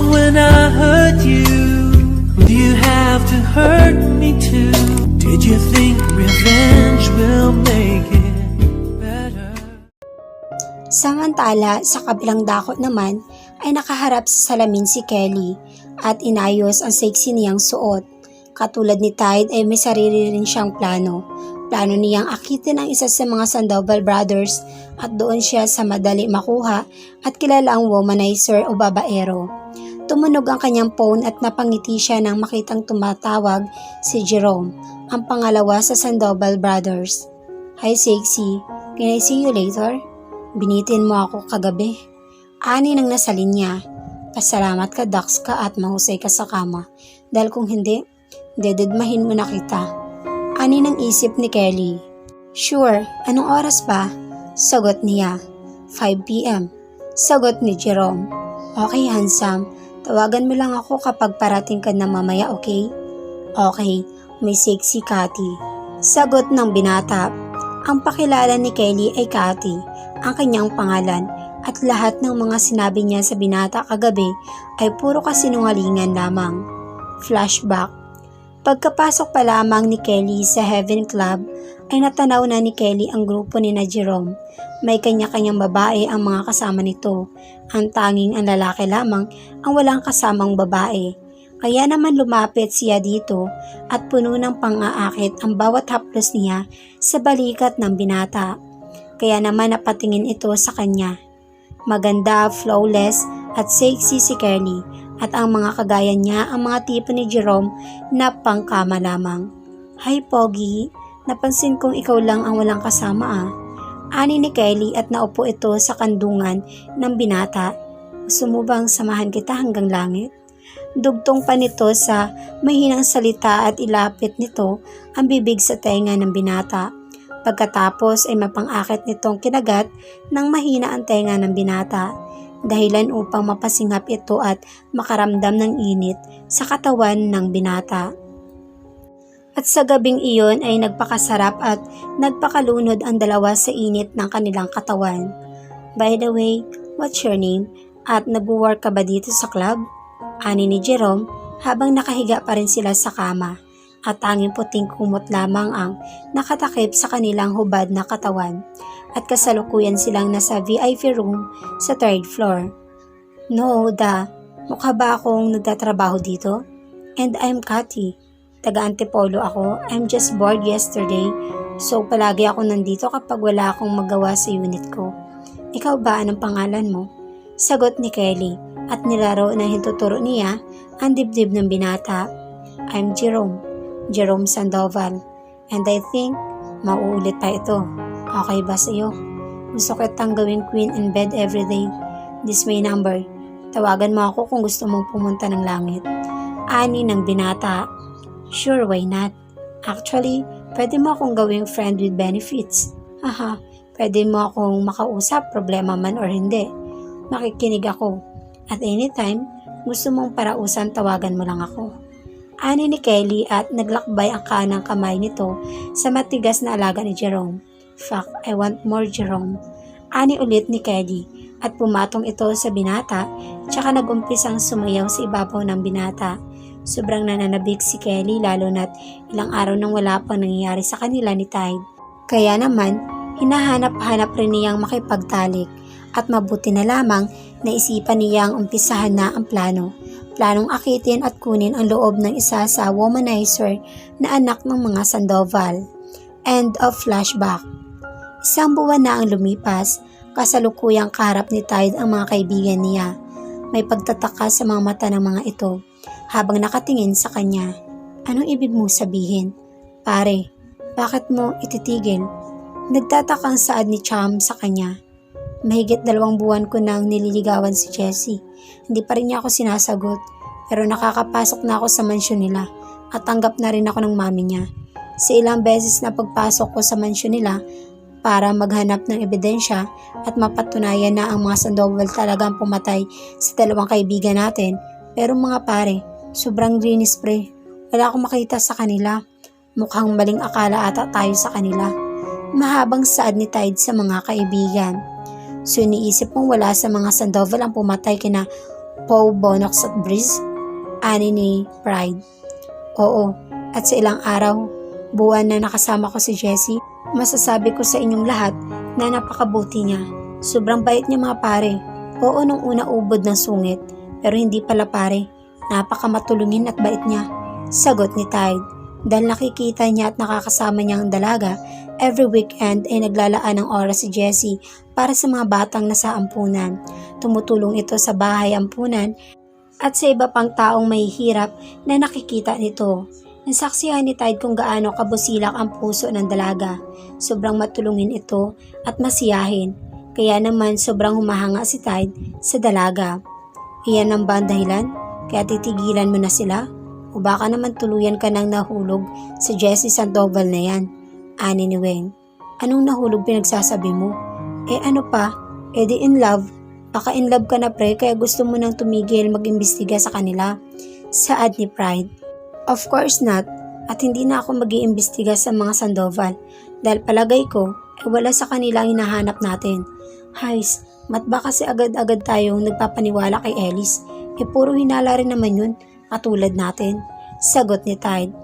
wrong when I hurt you? Do you have to hurt me too? Did you think revenge will make it better? Samantala, sa kabilang dakot naman ay nakaharap sa salamin si Kelly at inayos ang sexy niyang suot. Katulad ni Tide ay may sarili rin siyang plano. Plano niyang akitin ang isa sa mga Sandoval brothers at doon siya sa madali makuha at kilala ang womanizer o babaero. Tumunog ang kanyang phone at napangiti siya nang makitang tumatawag si Jerome, ang pangalawa sa Sandoval brothers. "Hi sexy, can I see you later? Binitin mo ako kagabi." Ani nang nasa linya. "Pasalamat ka, Dax ka at mahusay ka sa kama. Dahil kung hindi, dededmahin mo na kita." Ani nang isip ni Kelly. "Sure, anong oras ba?" Sagot niya. 5 p.m. Sagot ni Jerome. "Okay, handsome. Tawagan mo lang ako kapag parating ka na mamaya, okay?" "Okay, may sexy Cathy." Sagot ng binata. Ang pakilala ni Kelly ay Cathy, ang kanyang pangalan, at lahat ng mga sinabi niya sa binata kagabi ay puro kasinungalingan lamang. Flashback. Pagkapasok pa lamang ni Kelly sa Heaven Club ay natanaw na ni Kelly ang grupo ni na Jerome. May kanya-kanyang babae ang mga kasama nito. Ang tanging ang lalaki lamang ang walang kasamang babae. Kaya naman lumapit siya dito at puno ng pang-aakit ang bawat haplos niya sa balikat ng binata. Kaya naman napatingin ito sa kanya. Maganda, flawless at sexy si Kelly. At ang mga kagaya niya ang mga tipo ni Jerome na pangkama lamang. "Hi Pogi, napansin kong ikaw lang ang walang kasama ah." Ani ni Kelly at naupo ito sa kandungan ng binata. "Gusto mo bang samahan kita hanggang langit?" Dugtong pa nito sa mahinang salita at ilapit nito ang bibig sa tenga ng binata. Pagkatapos ay mapang-akit nitong kinagat ng mahina ang tenga ng binata. Dahilan upang mapasingap ito at makaramdam ng init sa katawan ng binata. At sa gabing iyon ay nagpakasarap at nagpakalunod ang dalawa sa init ng kanilang katawan. "By the way, what's your name? At nag-work ka ba dito sa club?" Ani ni Jerome habang nakahiga pa rin sila sa kama at tanging puting kumot lamang ang nakatakip sa kanilang hubad na katawan. At kasalukuyan silang nasa VIP room sa 3rd floor. "No, mukha ba akong nagtatrabaho dito? And I'm Cathy. Taga-Antipolo ako. I'm just bored yesterday. So palagi ako nandito kapag wala akong magawa sa unit ko. Ikaw ba, anong pangalan mo?" Sagot ni Kelly at nilaro na hintuturo niya ang dibdib ng binata. "I'm Jerome Sandoval. And I think mauulit pa ito. Okay ba sa'yo? Gusto kitang gawing queen in bed everyday. This my number. Tawagan mo ako kung gusto mong pumunta ng langit." Ani ng binata. "Sure, why not? Actually, pwede mo akong gawing friend with benefits. Haha, pwede mo akong makausap, problema man or hindi. Makikinig ako. At anytime, gusto mong parausan, tawagan mo lang ako." Ani ni Kelly at naglakbay ang kanang kamay nito sa matigas na alaga ni Jerome. "Fuck, I want more Jerome." Ani ulit ni Kelly at pumatong ito sa binata tsaka nagumpisang sumayaw sa ibabaw ng binata. Sobrang nananabik si Kelly lalo na't ilang araw nang wala pang nangyayari sa kanila ni Tide. Kaya naman, hinahanap-hanap rin niyang makipagtalik at mabuti na lamang naisipan niyang umpisahan na ang plano. Planong akitin at kunin ang loob ng isa sa womanizer na anak ng mga Sandoval. End of flashback. 1 buwan na ang lumipas, kasalukuyang kaharap ni Tide ang mga kaibigan niya. May pagtataka sa mga mata ng mga ito habang nakatingin sa kanya. "Anong ibig mo sabihin? Pare, bakit mo ititigil?" Nagtatakang saad ni Cham sa kanya. "Mahigit 2 buwan ko nang nililigawan si Jessie. Hindi pa rin niya ako sinasagot. Pero nakakapasok na ako sa mansyon nila at tanggap na rin ako ng mami niya. Sa ilang beses na pagpasok ko sa mansyon nila para maghanap ng ebidensya at mapatunayan na ang mga Sandoval talagang pumatay sa 2 kaibigan natin. Pero mga pare, sobrang linis pre. Wala akong makita sa kanila. Mukhang maling akala ata tayo sa kanila." Mahabang saad ni Tide sa mga kaibigan. "So iniisip mong wala sa mga Sandoval ang pumatay kina Pau Bonox at Breeze? Ani ni Pride. Oo, at sa ilang araw, buwan na nakasama ko si Jessie, masasabi ko sa inyong lahat na napakabuti niya. Sobrang bait niya mga pare. Oo, nung una ubod ng sungit, pero hindi pala pare. Napakamatulungin at bait niya. Sagot ni Tide. Dahil nakikita niya at nakakasama niya ang dalaga, every weekend ay naglalaan ng oras si Jessie para sa mga batang nasa ampunan. Tumutulong ito sa bahay ampunan at sa iba pang taong mahihirap na nakikita nito. Nasaksihan ni Tide kung gaano kabusilak ang puso ng dalaga. Sobrang matulungin ito at masiyahin. Kaya naman sobrang humahanga si Tide sa dalaga. Iyan ang ba ang dahilan? Kaya titigilan mo na sila? O baka naman tuluyan ka nang nahulog sa Jessie Sandoval na yan? Ani ni Weng. Anong nahulog pinagsasabi mo? Ano pa? Di in love. Baka in love ka na pre kaya gusto mo nang tumigil mag-imbestiga sa kanila. Saad ni Pride. Of course not. At hindi na ako mag-iimbestiga sa mga Sandoval. Dahil palagay ko, wala sa kanila ang hinahanap natin. Hays, mat ba kasi agad-agad tayong nagpapaniwala kay Ellis? Puro hinala rin naman yun, katulad natin. Sagot ni Tide.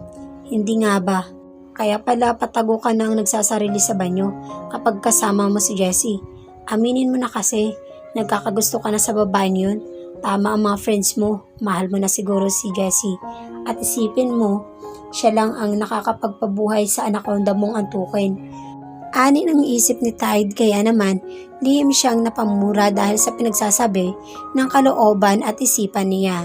Hindi nga ba? Kaya pala patago ka nang nagsasarili sa banyo kapag kasama mo si Jessie. Aminin mo na kasi, nagkakagusto ka na sa babaeng yun. Tama ang mga friends mo, mahal mo na siguro si Jessie. At isipin mo, siya lang ang nakakapagpabuhay sa anaconda mong antukin. Ani ng isip ni Tide kaya naman lihim siyang napamura dahil sa pinagsasabi ng kalooban at isipan niya.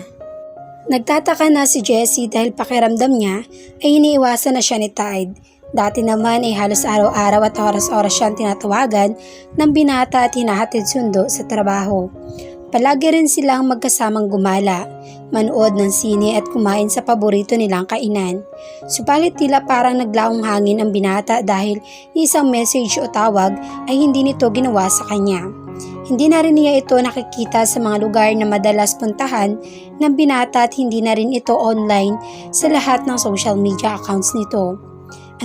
Nagtataka na si Jessie dahil pakiramdam niya ay iniiwasan na siya ni Tide. Dati naman ay halos araw-araw at oras-oras siyang tinatawagan ng binata at hinahatid sundo sa trabaho. Palagi rin silang magkasamang gumala, manood ng sine at kumain sa paborito nilang kainan. Subalit tila parang naglaong hangin ang binata dahil isang message o tawag ay hindi nito ginawa sa kanya. Hindi na rin niya ito nakikita sa mga lugar na madalas puntahan ng binata at hindi na rin ito online sa lahat ng social media accounts nito.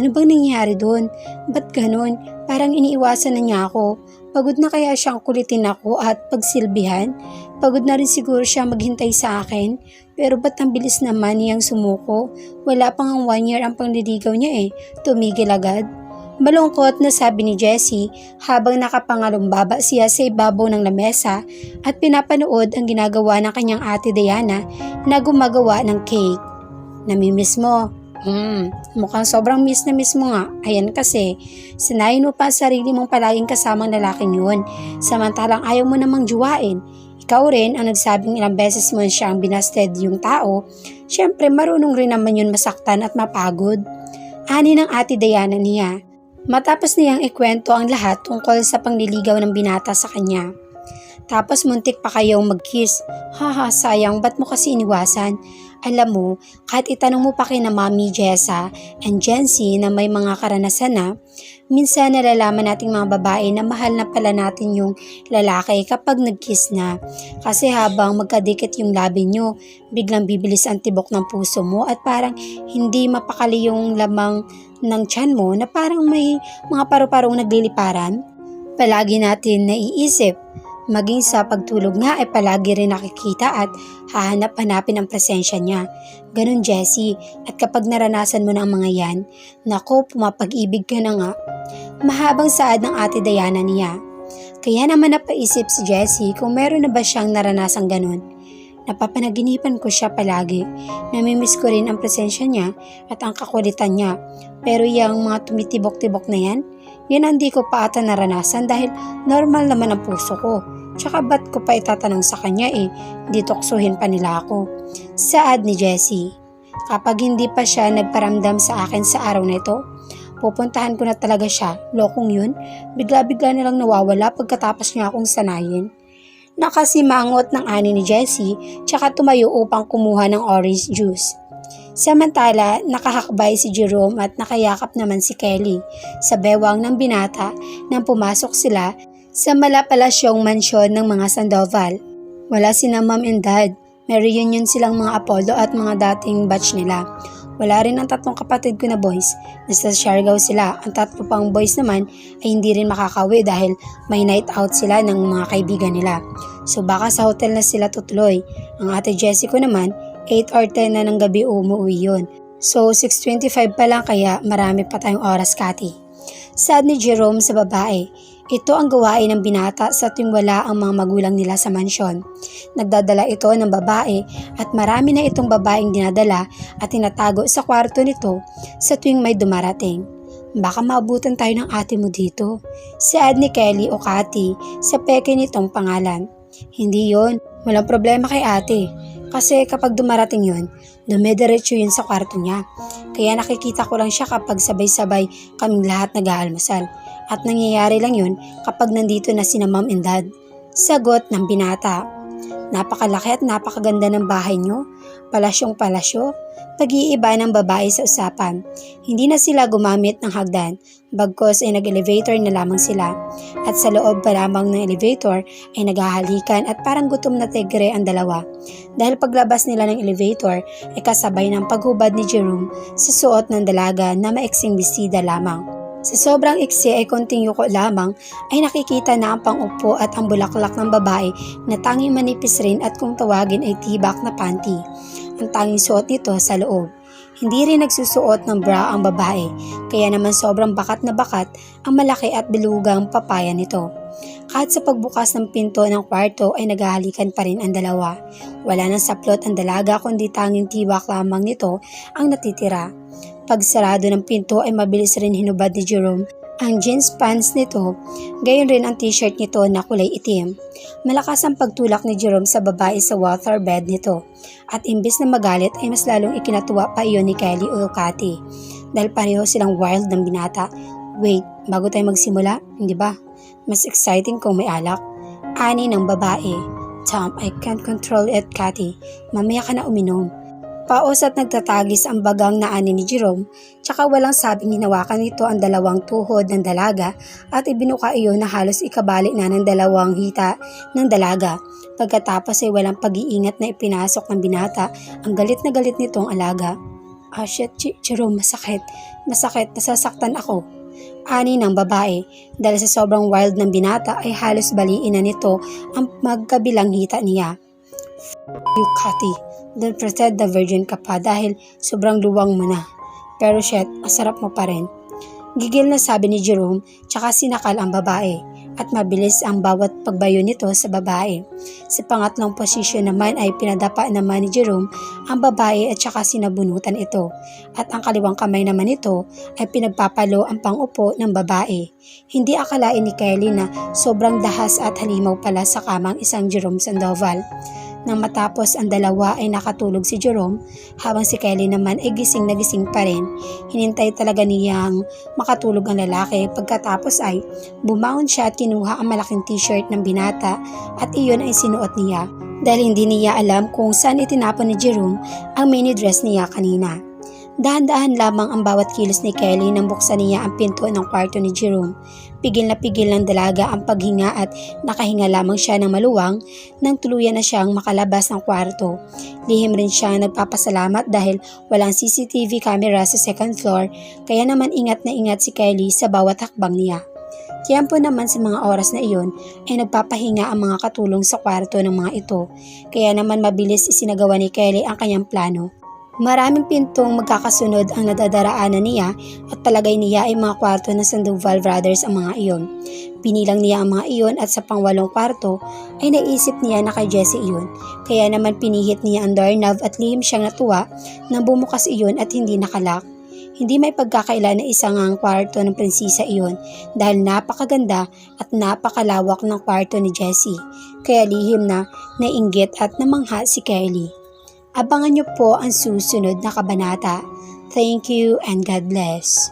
Ano bang nangyari doon? Ba't ganun? Parang iniiwasan na niya ako. Pagod na kaya siyang kulitin ako at pagsilbihan? Pagod na rin siguro siya maghintay sa akin. Pero ba't ang bilis naman niyang sumuko? Wala pang 1 year ang pangliligaw niya Tumigil agad. Malungkot na sabi ni Jessie habang nakapangalumbaba siya sa ibabaw ng lamesa at pinapanood ang ginagawa ng kanyang ate Diana na gumagawa ng cake. Namimiss mo? Mukhang sobrang miss na miss mo nga. Ayan kasi, sanayin mo pa sarili mong palaging kasamang lalaking yun. Samantalang ayaw mo namang juwain. Ikaw rin ang nagsabing ilang beses mo siya ang binasted yung tao. Siyempre marunong rin naman yun masaktan at mapagod. Ani ng ate Diana niya. Matapos niyang ikwento ang lahat tungkol sa pangliligaw ng binata sa kanya. Tapos muntik pa kayong mag-kiss. Haha, sayang, ba't mo kasi iniwasan? Alam mo, kahit itanong mo pa kina Mami Jessa and Jency na may mga karanasan na, minsan nalalaman nating mga babae na mahal na pala natin yung lalaki kapag nag-kiss na. Kasi habang magkadikit yung labi nyo, biglang bibilis ang tibok ng puso mo at parang hindi mapakali yung lamang ng tiyan mo na parang may mga paru-parong nagliliparan. Palagi natin naiisip. Maging sa pagtulog nga ay palagi rin nakikita at hahanap-hanapin ang presensya niya. Ganun Jessie, at kapag naranasan mo na ang mga yan, naku, pumapag-ibig ka na nga. Mahabang saad ng ate Diana niya. Kaya naman napaisip si Jessie kung meron na ba siyang naranasang ganun. Napapanaginipan ko siya palagi. Namimiss ko rin ang presensya niya at ang kakulitan niya. Pero yung mga tumitibok-tibok na yan ang di ko pa ata naranasan dahil normal naman ang puso ko. Tsaka ba't ko pa itatanong sa kanya di tuksuhin pa nila ako. Saad ni Jessie. Kapag hindi pa siya nagparamdam sa akin sa araw na ito, pupuntahan ko na talaga siya. Lokong yun, bigla-bigla nilang nawawala pagkatapos niya akong sanayin. Nakasimangot ng ani ni Jessie tsaka tumayo upang kumuha ng orange juice. Samantala, nakahakbay si Jerome at nakayakap naman si Kelly sa bewang ng binata nang pumasok sila sa malapalasyong mansyon ng mga Sandoval. Wala sina mom and dad, may reunion silang mga Apollo at mga dating batch nila. Wala rin ang tatlong kapatid ko na boys. Nasa Siargao sila. Ang tatlo pang boys naman ay hindi rin makakauwi dahil may night out sila ng mga kaibigan nila. So baka sa hotel na sila tutuloy. Ang ate Jessie ko naman, 8 or 10 na ng gabi umuwi yun. So 6:25 pa lang kaya marami pa tayong oras, Kati. Sad ni Jerome sa babae. Ito ang gawain ng binata sa tuwing wala ang mga magulang nila sa mansyon. Nagdadala ito ng babae at marami na itong babaeng dinadala at tinatago sa kwarto nito sa tuwing may dumarating. Baka maabutan tayo ng ate mo dito. Sad ni Kelly o Kati sa peke nitong pangalan. Hindi yon, walang problema kay ate. Kasi kapag dumarating yun, dumidiretso yun sa kwarto niya. Kaya nakikita ko lang siya kapag sabay-sabay kaming lahat nag-aalmusal. At nangyayari lang yun kapag nandito na sina mom and dad. Sagot ng binata. Napakalaki at napakaganda ng bahay nyo. Palasyong palasyo. Pag-iiba ng babae sa usapan. Hindi na sila gumamit ng hagdan. Bagkos ay nag-elevator na lamang sila. At sa loob pa lamang ng elevator ay naghahalikan at parang gutom na tigre ang dalawa. Dahil paglabas nila ng elevator ay kasabay ng paghubad ni Jerome sa suot ng dalaga na maiksing bisida lamang. Sa sobrang iksi ay konting yuko lamang ay nakikita na ang pang-upo at ang bulaklak ng babae na tanging manipis rin at kung tawagin ay tibak na panty. Ang tanging suot nito sa loob. Hindi rin nagsusuot ng bra ang babae, kaya naman sobrang bakat na bakat ang malaki at bilugang papaya nito. Kahit sa pagbukas ng pinto ng kwarto ay naghahalikan pa rin ang dalawa. Wala nang saplot ang dalaga kundi tanging tibak lamang nito ang natitira. Pag sarado ng pinto ay mabilis rin hinubad ni Jerome ang jeans pants nito, gayon rin ang t-shirt nito na kulay itim. Malakas ang pagtulak ni Jerome sa babae sa water bed nito at imbis na magalit ay mas lalong ikinatuwa pa iyon ni Kelly o Kati dahil pareho silang wild ng binata. Wait, bago tayo magsimula, hindi ba? Mas exciting kung may alak. Ani ng babae. Tom, I can't control it, Kati. Mamaya ka na uminom. Paos at nagtatagis ang bagang na ani ni Jerome, tsaka walang sabing hinawakan nito ang dalawang tuhod ng dalaga at ibinuka iyon na halos ikabalik na ng dalawang hita ng dalaga. Pagkatapos ay walang pag-iingat na ipinasok ng binata ang galit na galit nitong alaga. Ah shit, Jerome, masakit, nasasaktan ako. Ani ng babae, dahil sa sobrang wild ng binata ay halos baliin na nito ang magkabilang hita niya. You, Kati. Don't pretend the virgin ka pa dahil sobrang luwang mo na. Pero shit, masarap mo pa rin. Gigil na sabi ni Jerome, tsaka sinakal ang babae at mabilis ang bawat pagbayo nito sa babae. Sa pangatlong posisyon naman ay pinadapa naman ni Jerome ang babae at tsaka sinabunutan ito. At ang kaliwang kamay naman nito ay pinagpapalo ang pangupo ng babae. Hindi akalain ni Kelly na sobrang dahas at halimaw pala sa kamang isang Jerome Sandoval. Nang matapos ang dalawa ay nakatulog si Jerome habang si Kelly naman ay gising na gising pa rin. Hinintay talaga niyang makatulog ang lalaki pagkatapos ay bumangon siya at kinuha ang malaking t-shirt ng binata at iyon ay sinuot niya dahil hindi niya alam kung saan itinapon ni Jerome ang mini dress niya kanina. Dahan-dahan lamang ang bawat kilos ni Kelly nang buksan niya ang pinto ng kwarto ni Jerome. Pigil na pigil ng dalaga ang paghinga at nakahinga lamang siya ng maluwang nang tuluyan na siyang makalabas ng kwarto. Lihim rin siyang nagpapasalamat dahil walang CCTV camera sa second floor kaya naman ingat na ingat si Kelly sa bawat hakbang niya. Tiyempo naman sa mga oras na iyon ay nagpapahinga ang mga katulong sa kwarto ng mga ito kaya naman mabilis isinagawa ni Kelly ang kanyang plano. Maraming pintong magkakasunod ang nadadaraanan niya at palagay niya ay mga kwarto ng Sandoval Brothers ang mga iyon. Binilang niya ang mga iyon at sa pang-8 kwarto ay naisip niya na kay Jessie iyon. Kaya naman pinihit niya ang doorknob at lihim siyang natuwa nang bumukas iyon at hindi nakalak. Hindi may pagkakaila na isang ang kwarto ng prinsesa iyon dahil napakaganda at napakalawak ng kwarto ni Jessie. Kaya lihim na nainggit at namangha si Kelly. Abangan niyo po ang susunod na kabanata. Thank you and God bless.